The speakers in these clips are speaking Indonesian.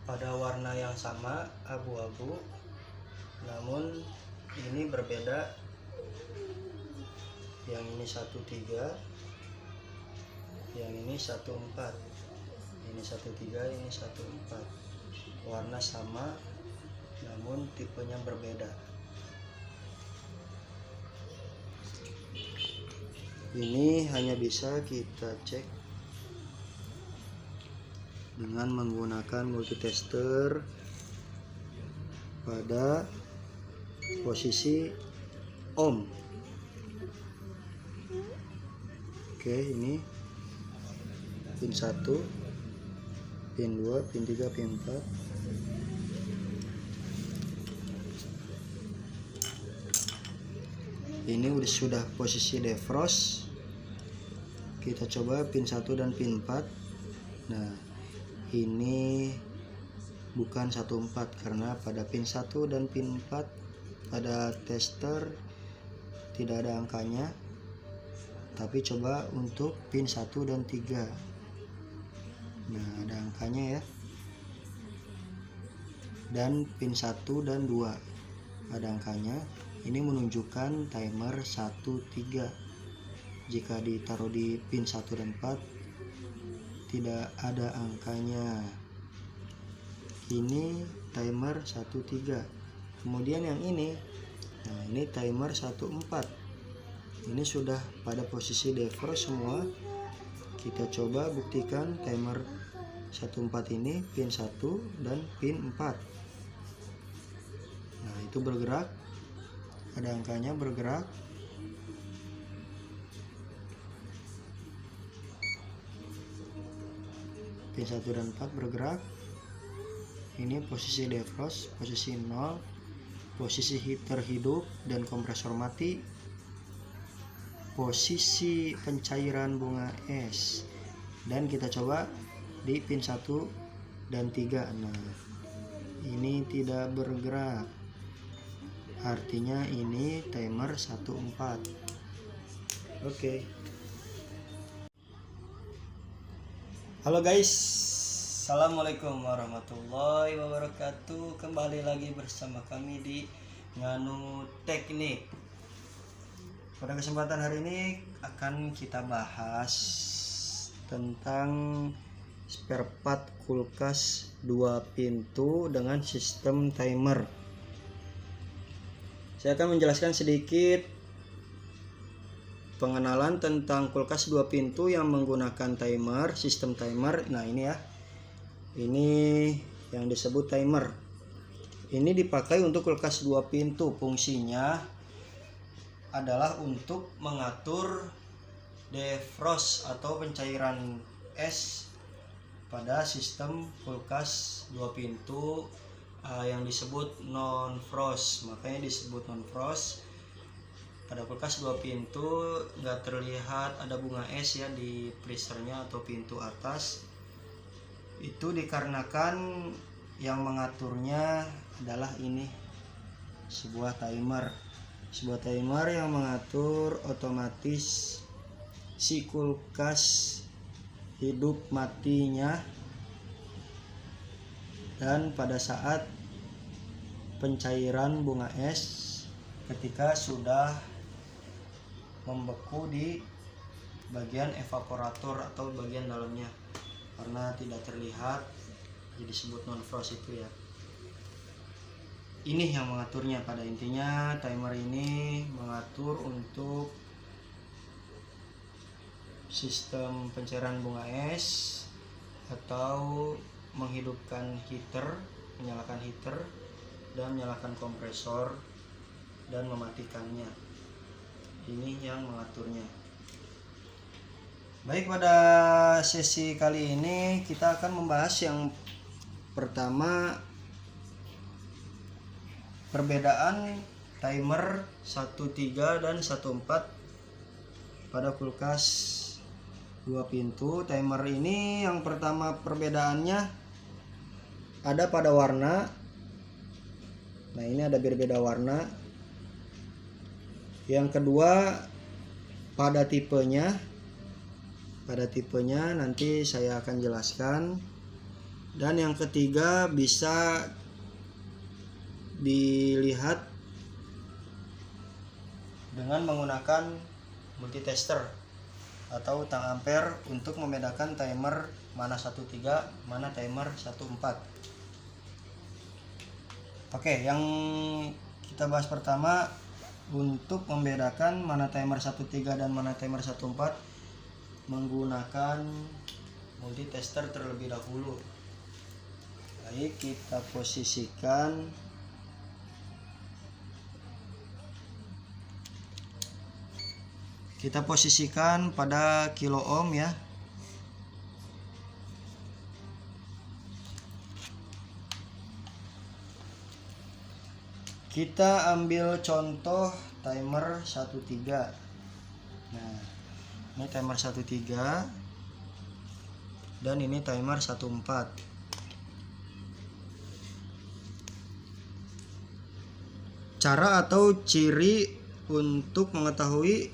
pada warna yang sama, abu-abu, namun ini berbeda. Yang ini 13, yang ini 14, ini 13, ini 14. Warna sama namun tipenya berbeda. Ini hanya bisa kita cek dengan menggunakan multitester pada posisi ohm. Oke, ini pin 1, pin 2, pin 3, pin 4. Ini sudah posisi defrost. Kita coba pin 1 dan pin 4. Nah, ini bukan 14 karena pada pin 1 dan pin 4 pada tester tidak ada angkanya. Tapi coba untuk pin 1 dan 3. Nah, ada angkanya ya. Dan pin 1 dan 2 ada angkanya. Ini menunjukkan timer 13. Jika ditaruh di pin 1 dan 4 tidak ada angkanya. Ini timer 13. Kemudian yang ini, nah ini timer 14. Ini sudah pada posisi defrost semua. Kita coba buktikan timer 14 ini pin 1 dan pin 4. Nah, itu bergerak. Ada angkanya bergerak. Pin 1 dan 4 bergerak. Ini posisi defrost, posisi 0, posisi heater hidup dan kompresor mati. Posisi pencairan bunga es, dan kita coba di pin 1 dan 3. Nah, ini tidak bergerak, artinya ini timer 14. Oke. Halo guys, assalamualaikum warahmatullahi wabarakatuh. Kembali lagi bersama kami di Nganu Teknik. Pada kesempatan hari ini akan kita bahas tentang spare part kulkas 2 pintu dengan sistem timer. Saya akan menjelaskan sedikit pengenalan tentang kulkas 2 pintu yang menggunakan timer, sistem timer. Nah, ini ya. Ini yang disebut timer. Ini dipakai untuk kulkas 2 pintu. Fungsinya adalah untuk mengatur defrost atau pencairan es pada sistem kulkas 2 pintu yang disebut non frost. Makanya disebut non frost. Pada kulkas 2 pintu nggak terlihat ada bunga es ya di freezernya atau pintu atas. Itu dikarenakan yang mengaturnya adalah ini, sebuah timer yang mengatur otomatis si kulkas hidup matinya, dan pada saat pencairan bunga es ketika sudah membeku di bagian evaporator atau bagian dalamnya, karena tidak terlihat jadi disebut non frost itu ya. Ini yang mengaturnya. Pada intinya timer ini mengatur untuk sistem pencairan bunga es atau menghidupkan heater, menyalakan heater dan menyalakan kompresor dan mematikannya. Ini yang mengaturnya. Baik, pada sesi kali ini kita akan membahas yang pertama, perbedaan timer 13 dan 14 pada kulkas 2 pintu. Timer ini yang pertama perbedaannya ada pada warna. Nah, ini ada berbeda warna. Yang kedua pada tipenya. Pada tipenya nanti saya akan jelaskan. Dan yang ketiga bisa dilihat dengan menggunakan multitester atau tang ampere untuk membedakan timer mana 13, mana timer 14. Oke, yang kita bahas pertama untuk membedakan mana timer 13 dan mana timer 14 menggunakan multitester terlebih dahulu. Baik, kita posisikan pada kilo ohm ya. Kita ambil contoh timer 13. Nah, ini timer 13 dan ini timer 14. Cara atau ciri untuk mengetahui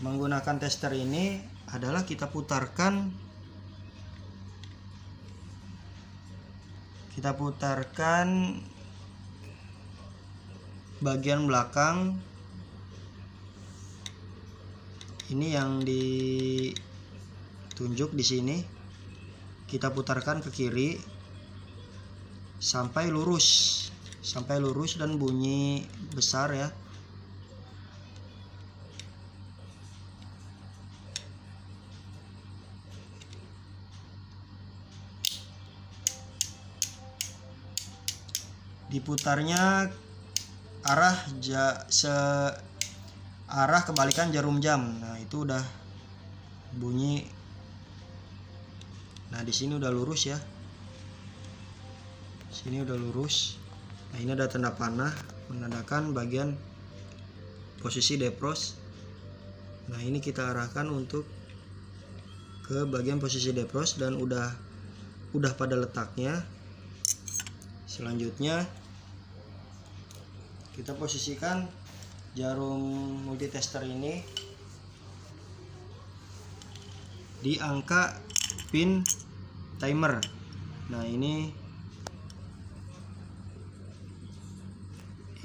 menggunakan tester ini adalah kita putarkan bagian belakang ini yang ditunjuk di sini, kita putarkan ke kiri sampai lurus dan bunyi besar ya. Diputarnya arah kebalikan jarum jam. Nah, itu udah bunyi. Nah, di sini udah lurus ya. Sini udah lurus. Nah, ini ada tanda panah menandakan bagian posisi defrost. Nah, ini kita arahkan untuk ke bagian posisi defrost dan udah pada letaknya. Selanjutnya kita posisikan jarum multitester ini di angka pin timer. Nah, ini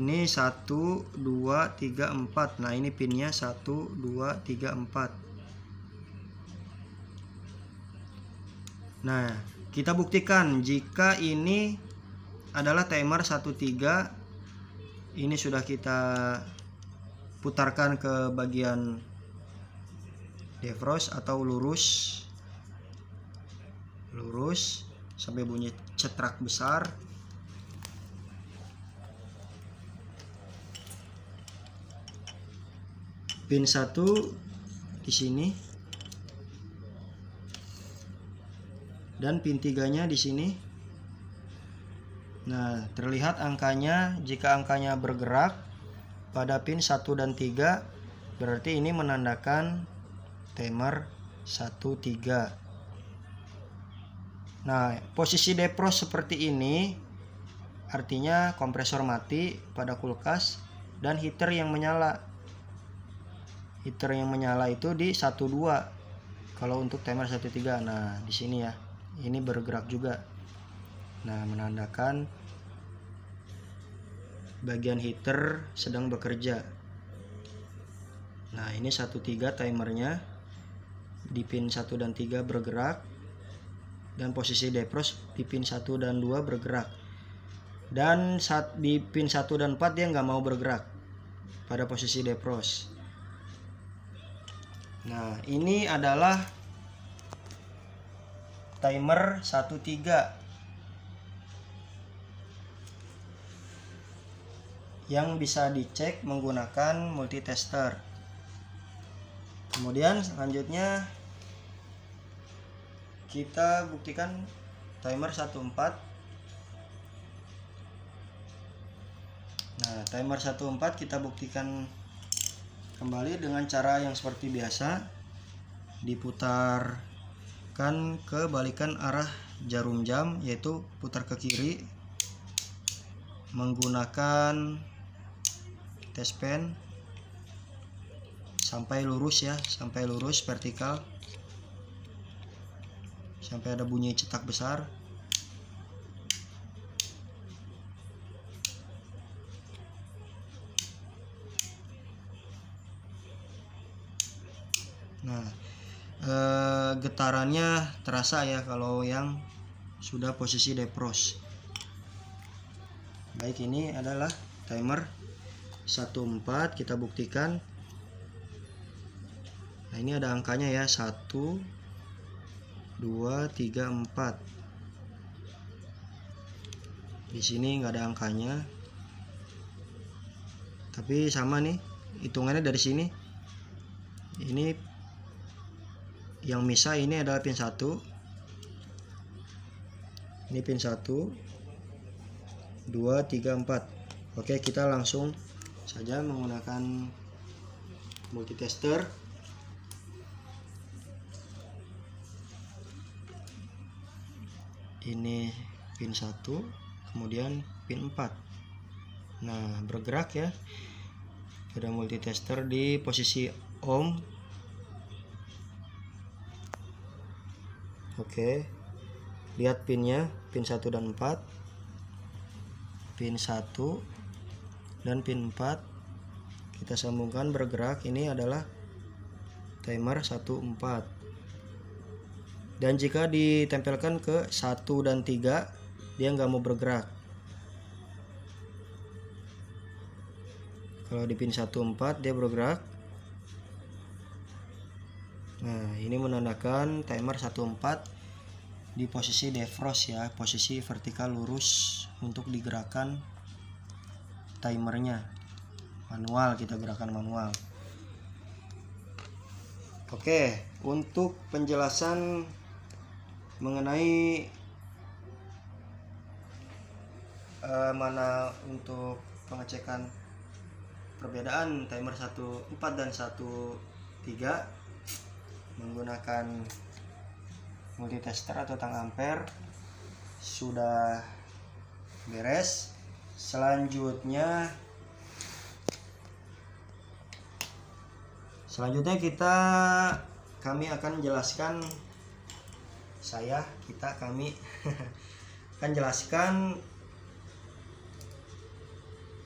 1, 2, 3, 4. Nah, ini pinnya 1, 2, 3, 4. Nah, kita buktikan jika ini adalah timer 13. Ini sudah kita putarkan ke bagian defrost atau lurus sampai bunyi cetrak besar. Pin 1 di sini dan pin 3-nya di sini. Nah, terlihat angkanya. Jika angkanya bergerak pada pin 1 dan 3, berarti ini menandakan timer 13. Nah, posisi defrost seperti ini artinya kompresor mati pada kulkas dan heater yang menyala. Heater yang menyala itu di 12 kalau untuk timer 13. Nah, di sini ya. Ini bergerak juga. Nah, menandakan bagian heater sedang bekerja. Nah, ini 13 timernya di pin 1 dan 3 bergerak, dan posisi defrost di pin 1 dan 2 bergerak. Dan di pin 1 dan 4 dia nggak mau bergerak pada posisi defrost. Nah, ini adalah timer 13 yang bisa dicek menggunakan multitester. Kemudian selanjutnya kita buktikan timer 14. Nah, timer 14 kita buktikan kembali dengan cara yang seperti biasa. Diputarkan kebalikan arah jarum jam, yaitu putar ke kiri menggunakan test pen sampai lurus ya, sampai lurus vertikal. sampai ada bunyi cetak besar. Nah, getarannya terasa ya kalau yang sudah posisi defrost. Baik, ini adalah timer 14, kita buktikan. Nah, ini ada angkanya ya, 1 2 3 4. Di sini nggak ada angkanya, tapi sama nih hitungannya dari sini. Ini yang misah ini adalah pin 1. Ini pin 1 2 3 4. Oke, kita langsung saja menggunakan multitester. Ini pin 1, kemudian pin 4. Nah, bergerak ya. Ada multitester di posisi ohm. Oke, lihat pinnya, pin 1 dan 4, pin 1 dan pin 4 kita sambungkan, bergerak. Ini adalah timer 14. Dan jika ditempelkan ke 1 dan 3, dia nggak mau bergerak. Kalau di pin 14 dia bergerak. Nah, ini menandakan timer 14 di posisi defrost ya, posisi vertikal lurus untuk digerakkan timernya. Manual, kita gerakan manual. Oke, untuk penjelasan mengenai mana untuk pengecekan perbedaan timer 14 dan 13 menggunakan multitester atau tang ampere sudah beres. Selanjutnya kami akan jelaskan kami akan jelaskan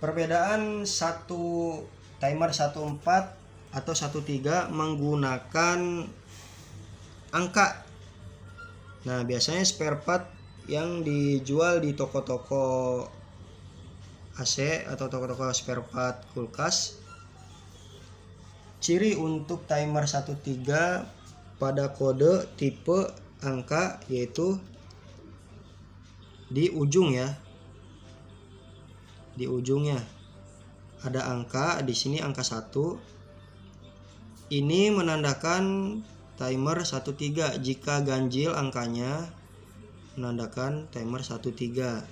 perbedaan timer 14 atau 13 menggunakan angka. Nah, biasanya spare part yang dijual di toko-toko AC atau toko-toko spare part kulkas, ciri untuk timer 13 pada kode tipe angka yaitu di ujung ya. Di ujungnya ada angka, di sini angka 1. Ini menandakan timer 13. Jika ganjil angkanya menandakan timer 13.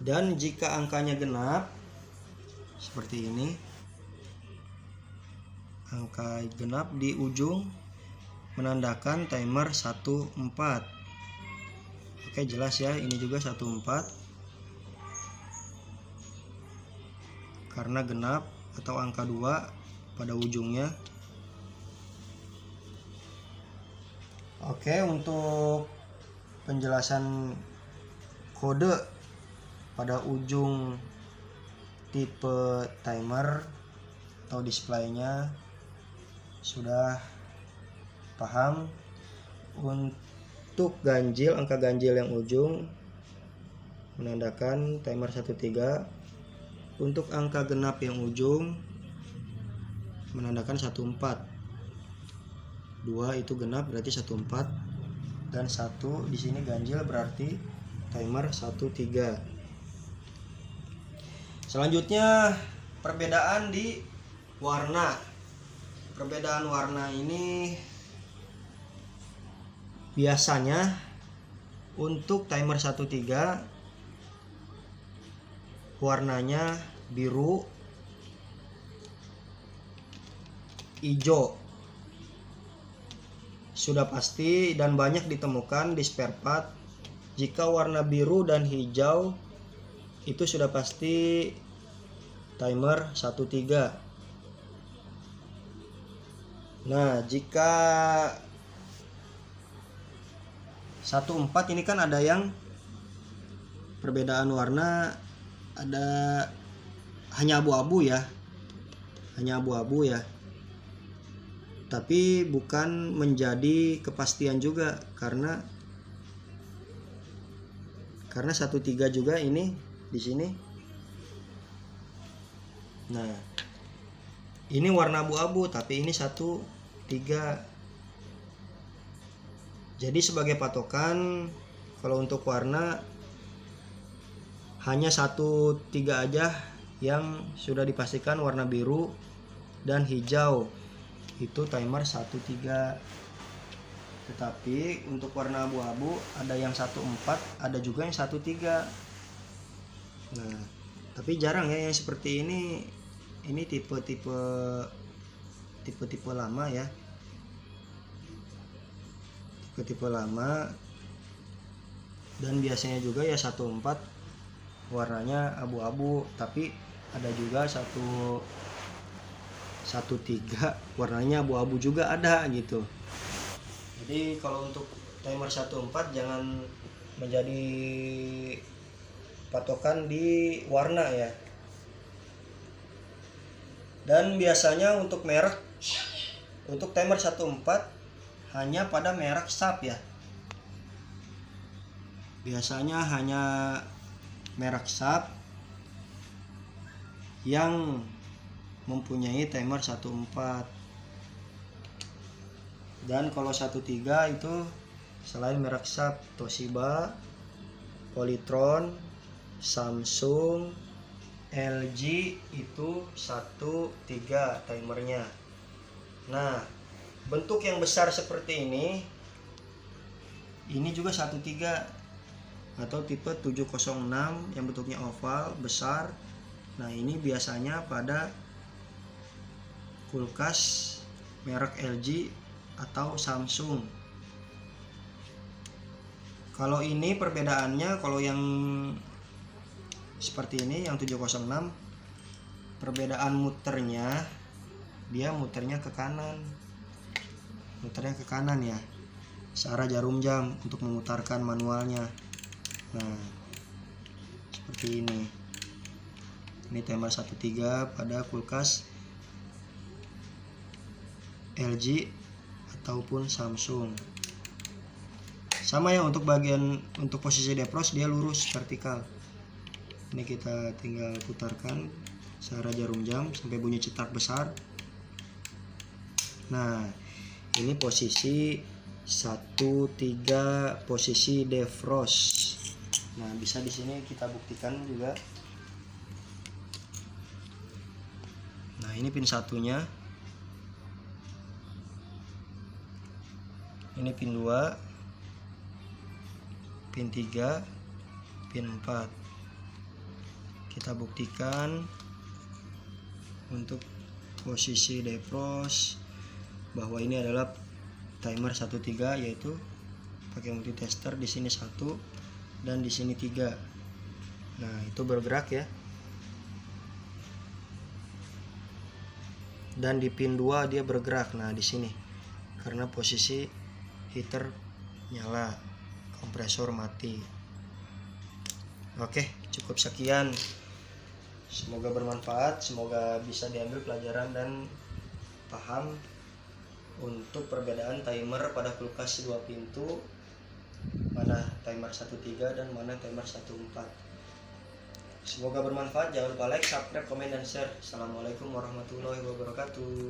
Dan jika angkanya genap seperti ini, angka genap di ujung menandakan timer 14. Oke, jelas ya, ini juga 14 karena genap atau angka 2 pada ujungnya. Oke, untuk penjelasan kode pada ujung tipe timer atau displaynya sudah paham. Untuk ganjil, angka ganjil yang ujung menandakan timer 13. Untuk angka genap yang ujung menandakan 14. 2 itu genap berarti 14, dan 1 di sini ganjil berarti timer 13. Selanjutnya perbedaan di warna. Perbedaan warna ini biasanya untuk timer 13 warnanya biru, hijau. Sudah pasti dan banyak ditemukan di spare part. Jika warna biru dan hijau itu sudah pasti timer 13. Nah, jika 14 ini kan ada yang perbedaan warna, ada hanya abu-abu ya, tapi bukan menjadi kepastian juga karena 13 juga ini di sini. Nah, ini warna abu-abu tapi ini 13. Jadi sebagai patokan kalau untuk warna hanya 13 aja yang sudah dipastikan warna biru dan hijau. Itu timer 13. Tetapi untuk warna abu-abu ada yang 14, ada juga yang 13. Nah, tapi jarang ya yang seperti ini. Ini tipe-tipe lama ya. Tipe lama. Dan biasanya juga ya 14 warnanya abu-abu, tapi ada juga 13 warnanya abu-abu juga ada gitu. Jadi kalau untuk timer 14 jangan menjadi patokan di warna ya. Dan biasanya untuk merek, untuk timer 14 hanya pada merek SAP ya. Biasanya hanya merek SAP yang mempunyai timer 14. Dan kalau 13 itu selain merek SAP, Toshiba, Polytron, Samsung, LG itu 13 timernya. Nah, bentuk yang besar seperti ini juga 13 atau tipe 706 yang bentuknya oval besar. Nah, ini biasanya pada kulkas merek LG atau Samsung. Kalau ini perbedaannya, kalau yang seperti ini yang 706, perbedaan muternya, dia muternya ke kanan. Ya. Searah jarum jam untuk memutarkan manualnya. Nah, seperti ini. Ini timer 13 pada kulkas LG ataupun Samsung. Sama ya untuk posisi defrost dia lurus vertikal. Ini kita tinggal putarkan searah jarum jam sampai bunyi cetak besar. Nah, ini posisi 13 posisi defrost. Nah, bisa di sini kita buktikan juga. Nah, ini pin satunya. Ini pin 2, pin 3, pin 4. Kita buktikan untuk posisi defrost bahwa ini adalah timer 13, yaitu pakai multitester. Di sini 1 dan di sini 3. Nah, itu bergerak ya. Dan di pin 2 dia bergerak. Nah, di sini karena posisi heater nyala, kompresor mati. Oke, cukup sekian. Semoga bermanfaat, semoga bisa diambil pelajaran dan paham untuk perbedaan timer pada kulkas 2 pintu, mana timer 13 dan mana timer 14. Semoga bermanfaat. Jangan lupa like, subscribe, komen, dan share. Assalamualaikum warahmatullahi wabarakatuh.